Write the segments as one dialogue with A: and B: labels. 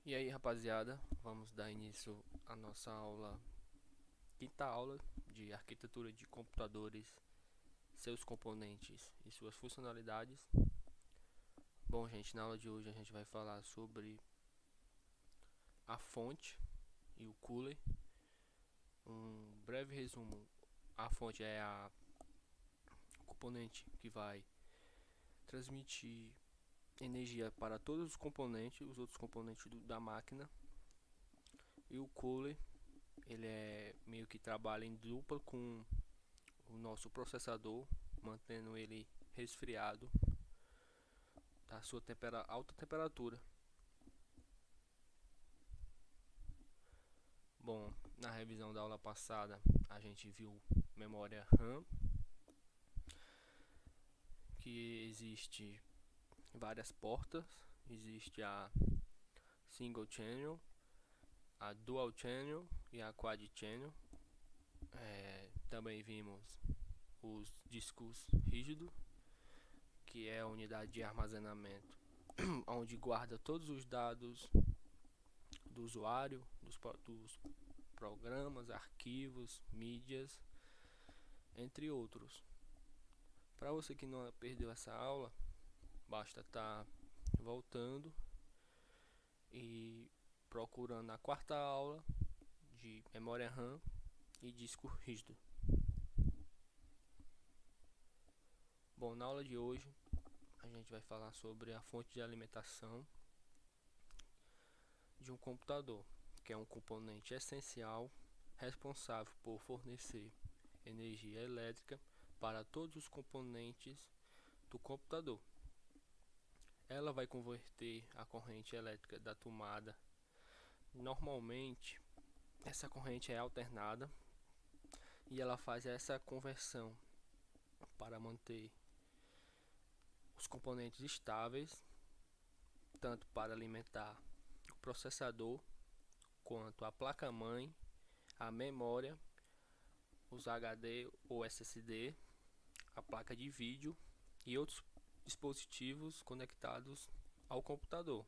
A: E aí, rapaziada, vamos dar início à nossa quinta aula de arquitetura de computadores, seus componentes e suas funcionalidades. Bom, gente, na aula de hoje a gente vai falar sobre a fonte e o cooler. Um breve resumo: a fonte é o componente que vai transmitir energia para todos os componentes, os outros componentes da máquina, e o cooler ele é meio que trabalha em dupla com o nosso processador, mantendo ele resfriado da sua alta temperatura. Bom, na revisão da aula passada a gente viu memória RAM, que existe várias portas. Existe a single channel, a dual channel e a quad channel. Também vimos os discos rígidos, que é a unidade de armazenamento onde guarda todos os dados do usuário, dos programas, arquivos, mídias, entre outros. Para você que não perdeu essa aula, basta estar voltando e procurando a quarta aula de memória RAM e disco rígido. Bom, na aula de hoje a gente vai falar sobre a fonte de alimentação de um computador, que é um componente essencial responsável por fornecer energia elétrica para todos os componentes do computador. Ela vai converter a corrente elétrica da tomada. Normalmente, essa corrente é alternada e ela faz essa conversão para manter os componentes estáveis, tanto para alimentar o processador, quanto a placa-mãe, a memória, os HD ou SSD, a placa de vídeo e outros dispositivos conectados ao computador.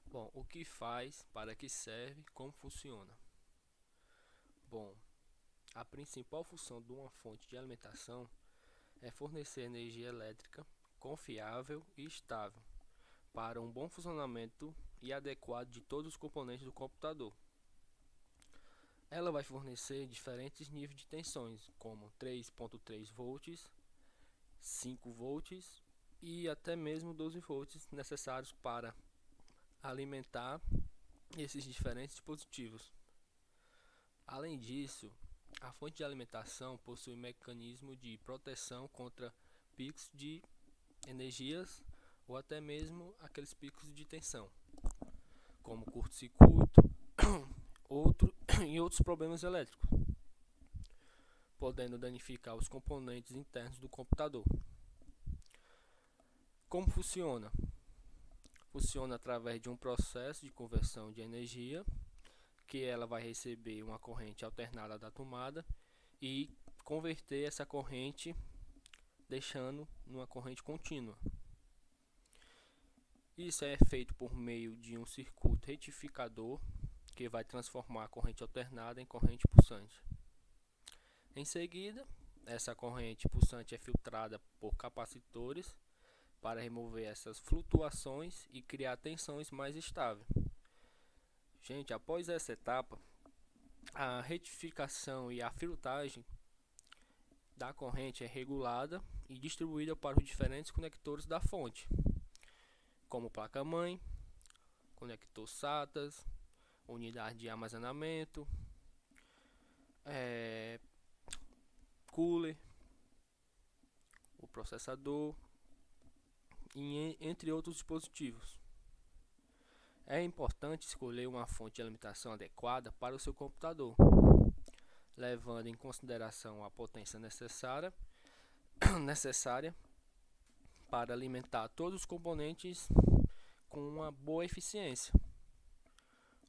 A: Bom, o que faz, para que serve, como funciona? Bom, a principal função de uma fonte de alimentação é fornecer energia elétrica confiável e estável para um bom funcionamento e adequado de todos os componentes do computador. Ela vai fornecer diferentes níveis de tensões, como 3.3 volts, 5 volts e até mesmo 12 volts necessários para alimentar esses diferentes dispositivos. Além disso, a fonte de alimentação possui um mecanismo de proteção contra picos de energias ou até mesmo aqueles picos de tensão, como curto-circuito e outros problemas elétricos, podendo danificar os componentes internos do computador. Como funciona? Funciona através de um processo de conversão de energia, que ela vai receber uma corrente alternada da tomada e converter essa corrente, deixando numa corrente contínua. Isso é feito por meio de um circuito retificador, que vai transformar a corrente alternada em corrente pulsante. Em seguida, essa corrente pulsante é filtrada por capacitores para remover essas flutuações e criar tensões mais estáveis. Gente, após essa etapa, a retificação e a filtragem da corrente é regulada e distribuída para os diferentes conectores da fonte, como placa-mãe, conector SATA, unidade de armazenamento, cooler, o processador, e entre outros dispositivos. É importante escolher uma fonte de alimentação adequada para o seu computador, levando em consideração a potência necessária para alimentar todos os componentes com uma boa eficiência.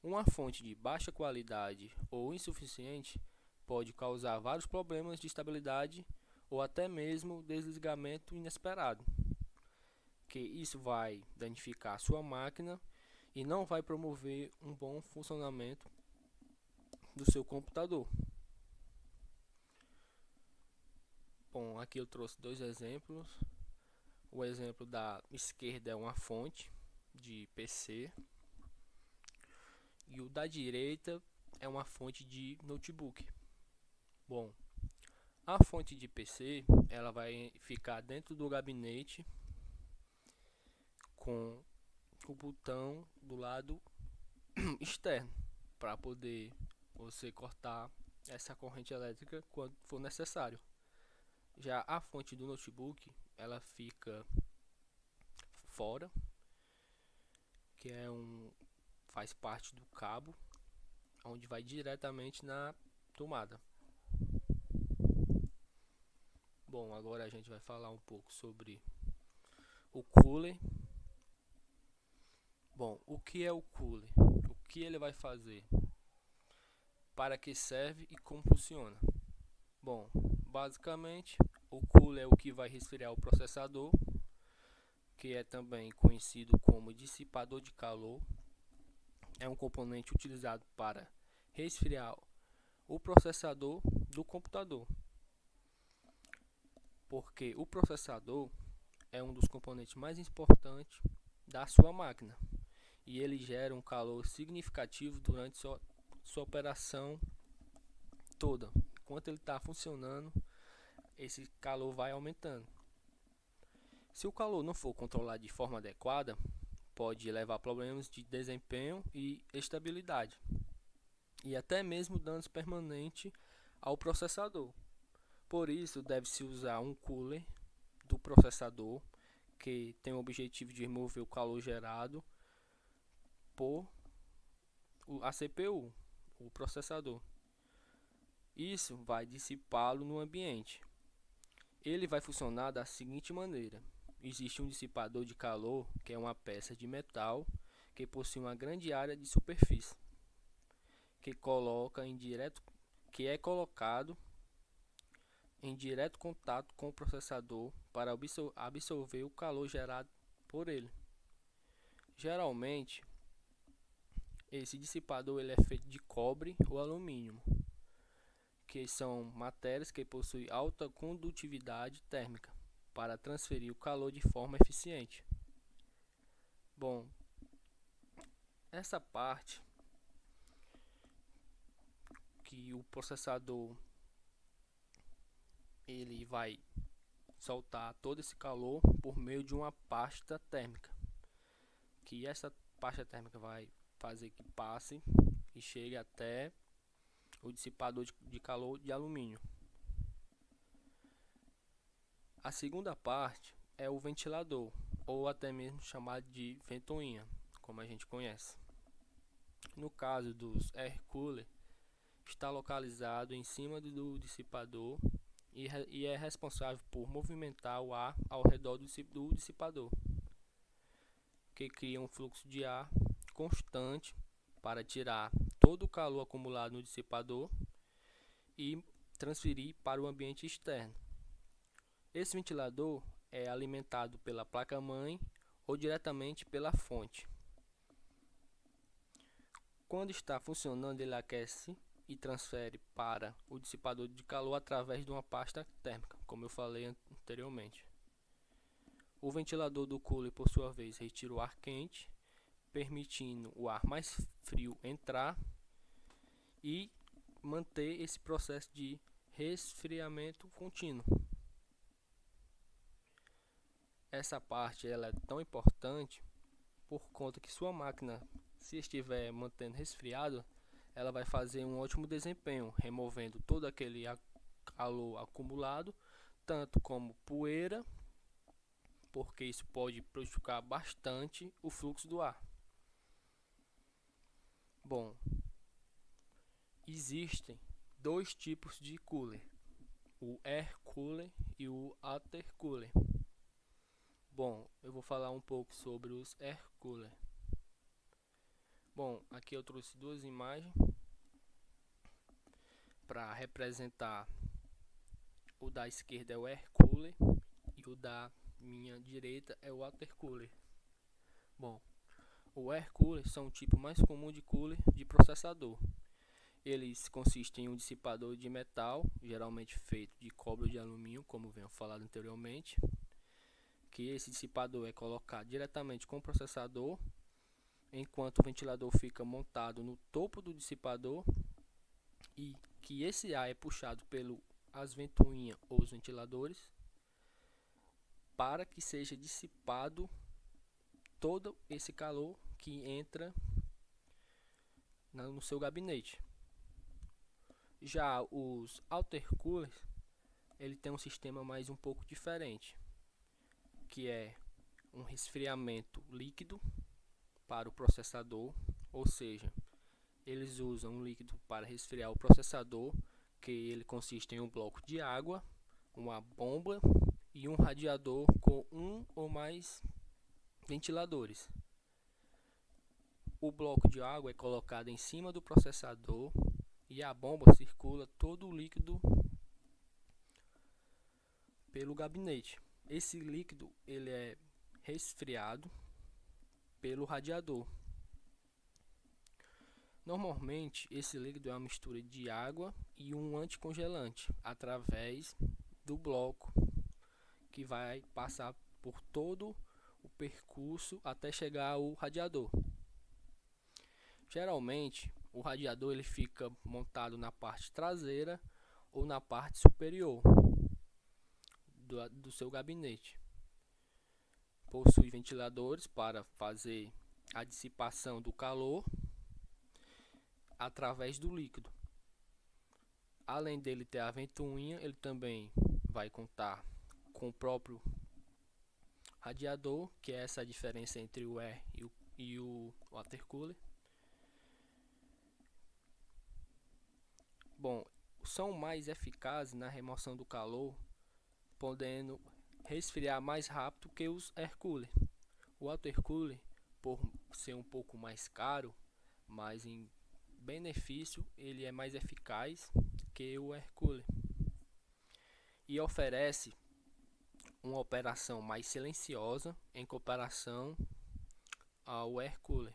A: Uma fonte de baixa qualidade ou insuficiente pode causar vários problemas de estabilidade ou até mesmo desligamento inesperado. que isso vai danificar a sua máquina e não vai promover um bom funcionamento do seu computador. Bom, aqui eu trouxe dois exemplos. O exemplo da esquerda é uma fonte de PC e o da direita é uma fonte de notebook. Bom, a fonte de PC ela vai ficar dentro do gabinete com o botão do lado externo para poder você cortar essa corrente elétrica quando for necessário. Já a fonte do notebook ela fica fora, que faz parte do cabo, onde vai diretamente na tomada. Bom, agora a gente vai falar um pouco sobre o cooler. Bom, o que é o cooler? O que ele vai fazer? Para que serve e como funciona? Bom, basicamente o cooler é o que vai resfriar o processador, que é também conhecido como dissipador de calor. É um componente utilizado para resfriar o processador do computador, porque o processador é um dos componentes mais importantes da sua máquina e ele gera um calor significativo durante sua operação toda. Enquanto ele está funcionando, esse calor vai aumentando. Se o calor não for controlado de forma adequada, pode levar a problemas de desempenho e estabilidade, e até mesmo danos permanentes ao processador. Por isso, deve-se usar um cooler do processador que tem o objetivo de remover o calor gerado por a CPU, o processador. Isso vai dissipá-lo no ambiente. Ele vai funcionar da seguinte maneira: existe um dissipador de calor, que é uma peça de metal que possui uma grande área de superfície, que é colocado em direto contato com o processador para absorver o calor gerado por ele. Geralmente, esse dissipador ele é feito de cobre ou alumínio, que são matérias que possuem alta condutividade térmica para transferir o calor de forma eficiente. Bom, essa parte que o processador ele vai soltar todo esse calor por meio de uma pasta térmica, que essa pasta térmica vai fazer que passe e chegue até o dissipador de calor de alumínio. A segunda parte é o ventilador, ou até mesmo chamado de ventoinha, como a gente conhece. No caso dos air cooler, está localizado em cima do dissipador e é responsável por movimentar o ar ao redor do dissipador, que cria um fluxo de ar constante para tirar todo o calor acumulado no dissipador e transferir para o ambiente externo. Esse ventilador é alimentado pela placa-mãe ou diretamente pela fonte. Quando está funcionando, ele aquece e transfere para o dissipador de calor através de uma pasta térmica, como eu falei anteriormente. O ventilador do cooler, por sua vez, retira o ar quente, permitindo o ar mais frio entrar e manter esse processo de resfriamento contínuo. Essa parte ela é tão importante por conta que sua máquina, se estiver mantendo resfriado, ela vai fazer um ótimo desempenho, removendo todo aquele calor acumulado, tanto como poeira, porque isso pode prejudicar bastante o fluxo do ar. Bom, existem dois tipos de cooler, o air cooler e o water cooler. Bom, eu vou falar um pouco sobre os air cooler. Bom, aqui eu trouxe duas imagens para representar. O da esquerda é o air cooler e o da minha direita é o water cooler. Bom, o air cooler são o tipo mais comum de cooler de processador. Eles consistem em um dissipador de metal, geralmente feito de cobre ou de alumínio, como venho falado anteriormente, que esse dissipador é colocado diretamente com o processador, enquanto o ventilador fica montado no topo do dissipador e que esse ar é puxado pelas ventoinhas ou os ventiladores para que seja dissipado todo esse calor que entra no seu gabinete. Já os watercoolers, ele tem um sistema mais um pouco diferente, que é um resfriamento líquido para o processador, ou seja, eles usam um líquido para resfriar o processador, que ele consiste em um bloco de água, uma bomba e um radiador com um ou mais ventiladores. O bloco de água é colocado em cima do processador e a bomba circula todo o líquido pelo gabinete. Esse líquido ele é resfriado pelo radiador. Normalmente esse líquido é uma mistura de água e um anticongelante através do bloco que vai passar por todo o percurso até chegar ao radiador. Geralmente o radiador ele fica montado na parte traseira ou na parte superior do seu gabinete. Possui ventiladores para fazer a dissipação do calor através do líquido. Além dele ter a ventoinha, ele também vai contar com o próprio radiador, que é essa diferença entre o air e o water cooler. Bom, são mais eficazes na remoção do calor, podendo resfriar mais rápido que os air cooler. O water cooler, por ser um pouco mais caro, mas em benefício ele é mais eficaz que o air cooler e oferece uma operação mais silenciosa em comparação ao air cooler,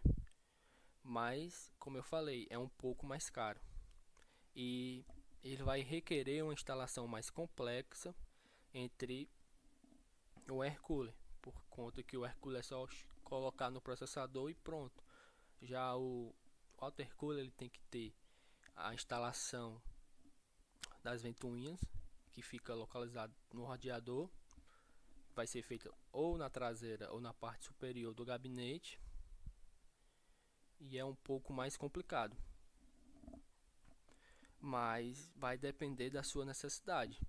A: mas como eu falei, é um pouco mais caro e ele vai requerer uma instalação mais complexa entre o air cooler, por conta que o air cooler é só colocar no processador e pronto. Já o water cooler ele tem que ter a instalação das ventoinhas, que fica localizado no radiador, vai ser feita ou na traseira ou na parte superior do gabinete, e é um pouco mais complicado, mas vai depender da sua necessidade.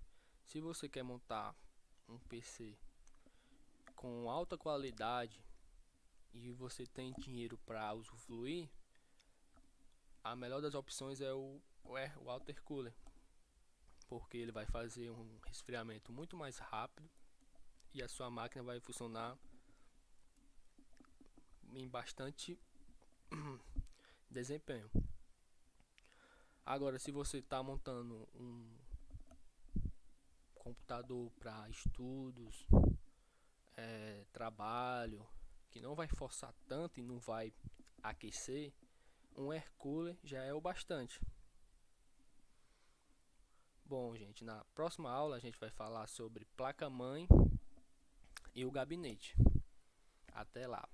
A: Se você quer montar um PC com alta qualidade e você tem dinheiro para usufruir, a melhor das opções é o water cooler, porque ele vai fazer um resfriamento muito mais rápido e a sua máquina vai funcionar em bastante desempenho. Agora, se você está montando um computador para estudos, trabalho, que não vai forçar tanto e não vai aquecer, um air cooler já é o bastante. Bom, gente, na próxima aula a gente vai falar sobre placa-mãe e o gabinete. Até lá!